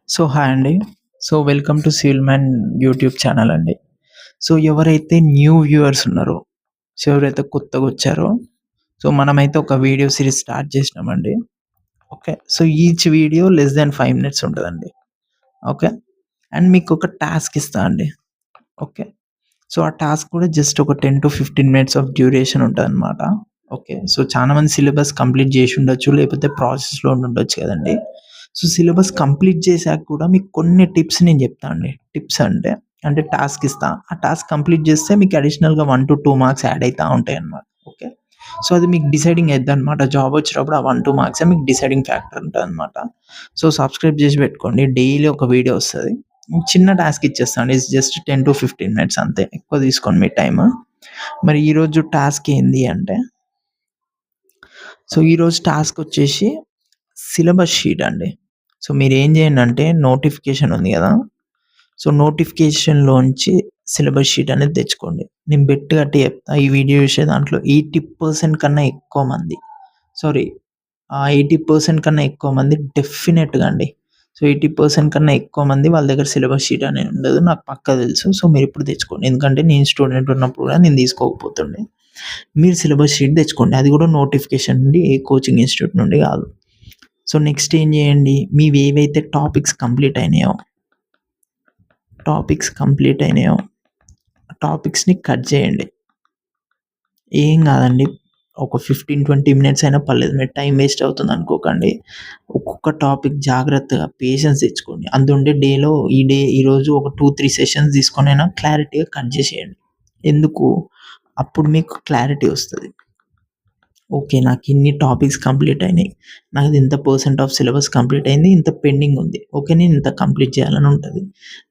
Hi అండి. Welcome to civil man YouTube channel అండి. ఎవరైతే న్యూ వ్యూవర్స్ ఉన్నారో, ఎవరైతే కొత్తగొచ్చారో, మనమైతే ఒక వీడియో సీరీస్ స్టార్ట్ చేసినామండి. Okay. Each video less than 5 minutes ఉంటదండి. ఓకే. అండ్ మీకొక టాస్క్ ఇస్తా అండి. ఓకే. ఆ టాస్క్ కూడా జస్ట్ ఒక 10-15 మినిట్స్ ఆఫ్ డ్యూరేషన్ ఉంటదనమాట. ఓకే. చాలా మంది సిలబస్ కంప్లీట్ చేసి ఉండొచ్చు. లేకపోతే ప్రాసెస్‌లో ఉండుండొచ్చు కదండీ. సిలబస్ కంప్లీట్ చేశాక కూడా మీకు కొన్ని టిప్స్ నేను చెప్తా అండి. టిప్స్ అంటే టాస్క్ ఇస్తా. ఆ టాస్క్ కంప్లీట్ చేస్తే మీకు అడిషనల్‌గా 1-2 మార్క్స్ యాడ్ అయితా ఉంటాయన్నమాట. ఓకే. అది మీకు డిసైడింగ్ అయిద్దనమాట. జాబ్ వచ్చేటప్పుడు ఆ 1-2 మార్క్సే మీకు డిసైడింగ్ ఫ్యాక్టర్ ఉంటదనమాట. సబ్స్క్రైబ్ చేసి పెట్టుకోండి. డైలీ ఒక వీడియో వస్తది. చిన్న టాస్క్ ఇచ్చేస్తా అండి. ఇట్స్ జస్ట్ 10-15 మినిట్స్ అంతే. ఎక్కువ తీసుకోను మీ టైము. మరి ఈరోజు టాస్క్ ఏంది అంటే, ఈరోజు టాస్క్ వచ్చేసి సిలబస్ షీట్ అండి. మీరేం చేయండంటే నోటిఫికేషన్ ఉంది గదా! నోటిఫికేషన్‌లోంచి సిలబస్ షీట్ అనేది తెచ్చుకోండి. నేను బెట్ కట్టి చెప్తా ఈ వీడియో చూసే దాంట్లో 80% కన్నా ఎక్కువ మంది సారీ 80% కన్నా ఎక్కువ మంది డెఫినెట్‌గా అండి. 80% కన్నా ఎక్కువ మంది వాళ్ళ దగ్గర సిలబస్ షీట్ అనేది ఉండదు. నాకు పక్కా తెలుసు. మీరిప్పుడు తెచ్చుకోండి. ఎందుకంటే నేను స్టూడెంట్ ఉన్నప్పుడు కూడా నేను తీసుకోకపోతుండే. మీరు సిలబస్ షీట్ తెచ్చుకోండి. అది కూడా నోటిఫికేషన్ నుండి ఏ కోచింగ్ ఇన్‌స్టిట్యూట్ నుండి కాదు. నెక్స్ట్ ఏం చేయండి, మీవేవైతే టాపిక్స్‌ని కట్ చేయండి. ఏం కాదండి. ఒక 15-20 మినిట్స్ అయినా పర్లేదు. మీరు టైం వేస్ట్ అవుతుంది అనుకోకండి. ఒక్కొక్క టాపిక్ జాగ్రత్తగా పేషెన్స్ తెచ్చుకోండి. అందుండే ఈరోజు ఒక 2-3 సెషన్స్ తీసుకొనైనా క్లారిటీగా కట్ చేసేయండి. ఎందుకు? అప్పుడు మీకు క్లారిటీ వస్తది. ఓకే. నాకిన్ని టాపిక్స్ కంప్లీట్ అయినాయి. నాది ఇంత పర్సెంట్ ఆఫ్ సిలబస్ కంప్లీట్ అయింది. ఇంత పెండింగ్ ఉంది. ఓకే. నేను ఇంత కంప్లీట్ చేయాలని ఉంటది.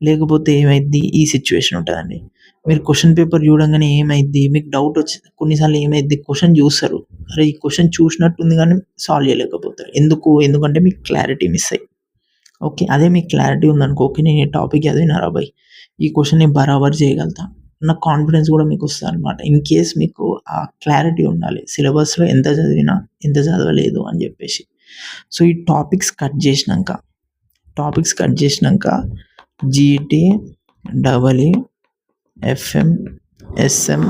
లేకపోతే ఏమైద్ది ఈ సిట్యుయేషన్ ఉంటదండి. మీరు క్వెషన్ పేపర్ చూడంగానే ఏమైద్ది మీకు డౌట్ వచ్చింది. కొన్నిసార్లు ఏమైద్ది క్వెషన్ చూస్తారు. అరే! ఈ క్వెషన్ చూసినట్టుంది గానీ సాల్వ్ చేయలేకపోతారు. ఎందుకంటే మీకు క్లారిటీ మిస్ అయ్యి. ఓకే. అదే మీకు క్లారిటీ ఉందనుకో, ఓకే. నేను ఈ టాపిక్ చదివినారా భయ్! ఈ క్వెషన్ నేను బరాబర్ చేయగలుగుతా. నా కాన్ఫిడెన్స్ కూడా మీకొస్తదనమాట. ఇన్ కేస్ మీకు ఆ క్లారిటీ ఉండాలి. సిలబస్‌లో ఎంత చదివినా, ఎంత చదవలేదు అని చెప్పేసి. ఈ టాపిక్స్ కట్ చేసినంక GT, double E, FM, SM,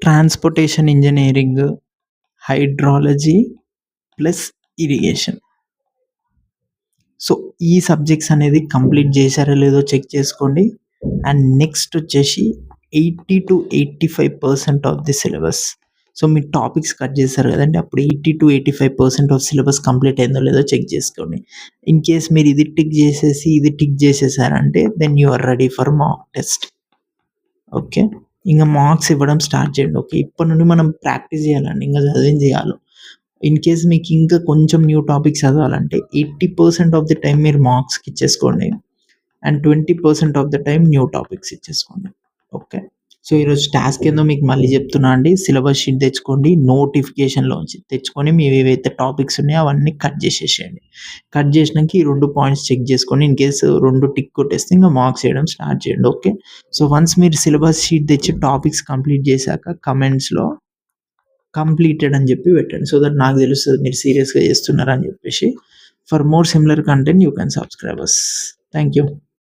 transportation engineering, hydrology plus irrigation. ఈ సబ్జెక్ట్స్ అనేది కంప్లీట్ చేశారో లేదో చెక్ చేసుకోండి. అండ్ నెక్స్ట్ వచ్చేసి 80-85% ఆఫ్ ది సిలబస్. మీ టాపిక్స్ కట్ చేశారు కదండీ! అప్పుడు 80-85% ఆఫ్ సిలబస్ కంప్లీట్ అయిందో లేదో చెక్ చేసుకోండి. ఇన్ కేస్ మీరు ఇది టిక్ చేసేసారంటే then you are ready for mock test. Okay. ఇంక మార్క్స్ ఇవ్వడం స్టార్ట్ చేయండి. ఓకే. ఇప్పటి నుండి మనం ప్రాక్టీస్ చేయాలండి. ఇంక చదివింది చాలు. ఇన్ కేస్ మీకు ఇంకా కొంచెం న్యూ టాపిక్స్ చదవాలంటే 80% ఆఫ్ ది టైమ్ మీరు మార్క్స్‌కి ఇచ్చేసుకోండి. And 20% of the time new topics ఇచ్చేసుకోండి. ఓకే. ఈరోజు టాస్క్ ఏందో మీకు మళ్ళీ చెప్తున్నా అండి. సిలబస్ షీట్ తెచ్చుకోండి. నోటిఫికేషన్‌లోంచి తెచ్చుకొని మీవేవైతే టాపిక్స్ ఉన్నాయో అవన్నీ కట్ చేసేసేయండి. కట్ చేసినంక ఈ 2 పాయింట్స్ చెక్ చేసుకోండి. ఇన్ కేస్ 2 టిక్ కొట్టేస్తే ఇంక మార్క్స్ వేయడం స్టార్ట్ చేయండి. ఓకే. వన్స్ మీరు సిలబస్ షీట్ తెచ్చి టాపిక్స్ కంప్లీట్ చేశాక కమెంట్స్‌లో కంప్లీటెడ్ అని చెప్పి పెట్టండి. దట్ నాకు తెలుస్తది మీరు సీరియస్‌గా చేస్తున్నారని చెప్పేసి. For more similar content you can subscribe us. Thank you.